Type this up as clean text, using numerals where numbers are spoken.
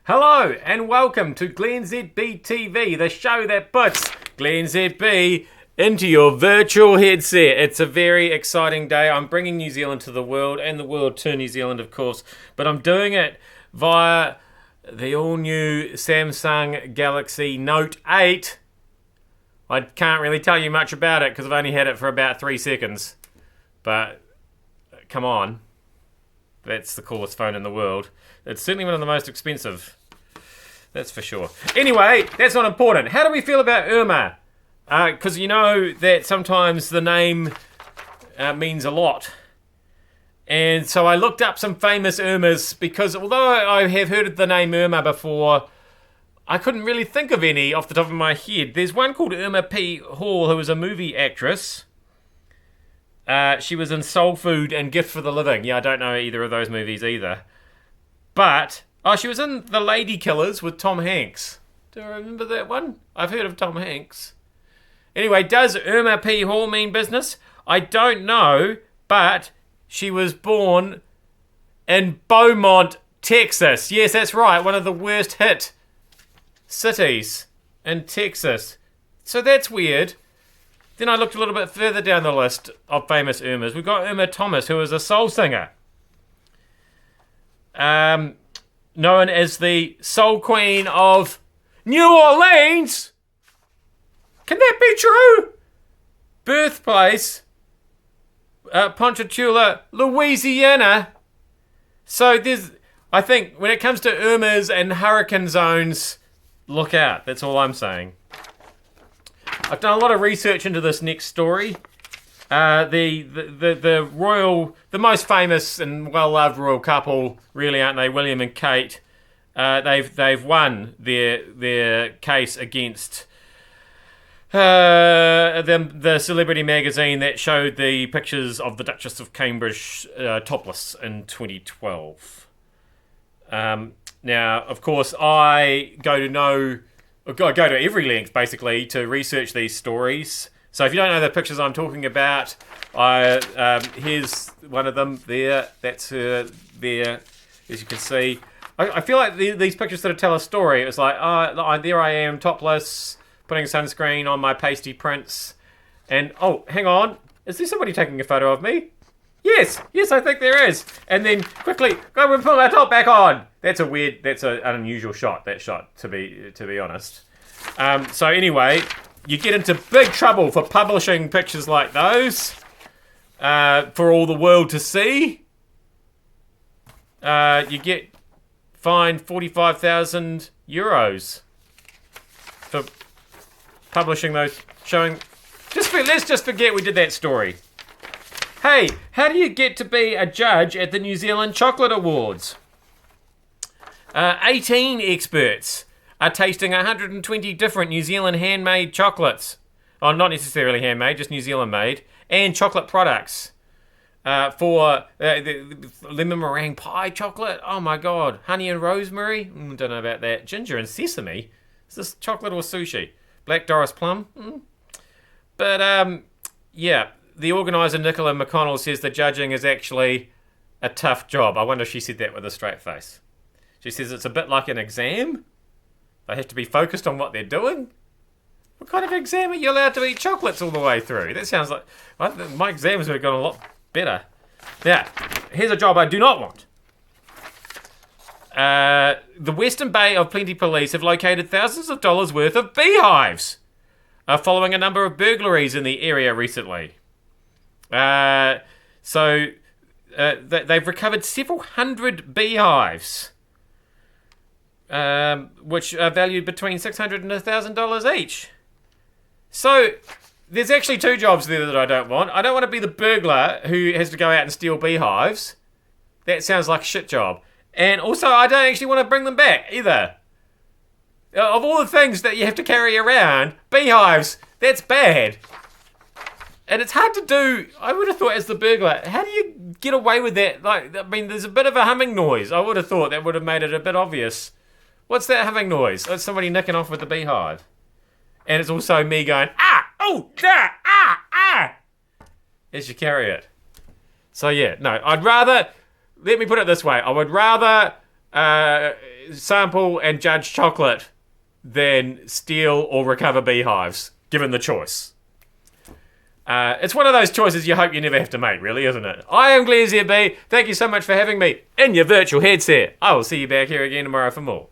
Hello and welcome to glennzb TV, the show that puts glennzb into your virtual headset. It's a very exciting day. I'm bringing New Zealand to the world and the world to New Zealand, of course, but I'm doing it via the all-new Samsung Galaxy Note 8. I can't really tell you much about it because I've only had it for about 3 seconds, but come on. That's the coolest phone in the world. It's certainly one of the most expensive. That's for sure. Anyway, that's not important. How do we feel about Irma? Because you know that sometimes the name means a lot. And so I looked up some famous Irmas because although I have heard of the name Irma before, I couldn't really think of any off the top of my head. There's one called Irma P. Hall who was a movie actress. She was in Soul Food and Gift for the Living. Yeah, I don't know either of those movies either. But, she was in The Lady Killers with Tom Hanks. Do I remember that one? I've heard of Tom Hanks. Anyway, does Irma P. Hall mean business? I don't know, but she was born in Beaumont, Texas. Yes, that's right, one of the worst hit cities in Texas. So that's weird. Then I looked a little bit further down the list of famous Irmas. We've got Irma Thomas, who is a soul singer. Known as the Soul Queen of New Orleans. Can that be true? Birthplace, Ponchatoula, Louisiana. So I think when it comes to Irmas and hurricane zones, look out. That's all I'm saying. I've done a lot of research into this next story. The most famous and well-loved royal couple, really, aren't they? William and Kate. They've won their case against the celebrity magazine that showed the pictures of the Duchess of Cambridge topless in 2012. Now, of course, I go to every length basically to research these stories. So if you don't know the pictures I'm talking about, here's one of them there. That's her there, as you can see. I feel like these pictures sort of tell a story. It was like, there I am, topless, putting sunscreen on my pasty prints. And, hang on. Is there somebody taking a photo of me? Yes, I think there is. And then quickly, go and put my top back on. That's an unusual shot, that shot, to be honest. So anyway, you get into big trouble for publishing pictures like those for all the world to see. You get fined 45,000 euros for publishing those, showing. Let's just forget we did that story. Hey, how do you get to be a judge at the New Zealand Chocolate Awards? 18 experts are tasting 120 different New Zealand handmade chocolates. Oh, not necessarily handmade, just New Zealand made. And chocolate products. For the lemon meringue pie chocolate. Oh my god. Honey and rosemary. Don't know about that. Ginger and sesame. Is this chocolate or sushi? Black Doris plum. But, yeah. The organiser, Nicola McConnell, says the judging is actually a tough job. I wonder if she said that with a straight face. She says it's a bit like an exam. They have to be focused on what they're doing. What kind of exam are you allowed to eat chocolates all the way through? That sounds like... my exams would have gone a lot better. Now, here's a job I do not want. The Western Bay of Plenty Police have located thousands of dollars worth of beehives following a number of burglaries in the area recently. They've recovered several hundred beehives, which are valued between $600 and $1,000 each. So there's actually 2 jobs there that I don't want. I don't want to be the burglar who has to go out and steal beehives. That sounds like a shit job. And also, I don't actually want to bring them back either. Of all the things that you have to carry around, beehives, that's bad. And it's hard to do. I would have thought as the burglar, how do you get away with that? There's a bit of a humming noise. I would have thought that would have made it a bit obvious. What's that humming noise? It's somebody nicking off with the beehive. And it's also me going, as you carry it. So yeah, no, let me put it this way. I would rather sample and judge chocolate than steal or recover beehives, given the choice. It's one of those choices you hope you never have to make, really, isn't it? I am glennzb. Thank you so much for having me in your virtual headset. I will see you back here again tomorrow for more.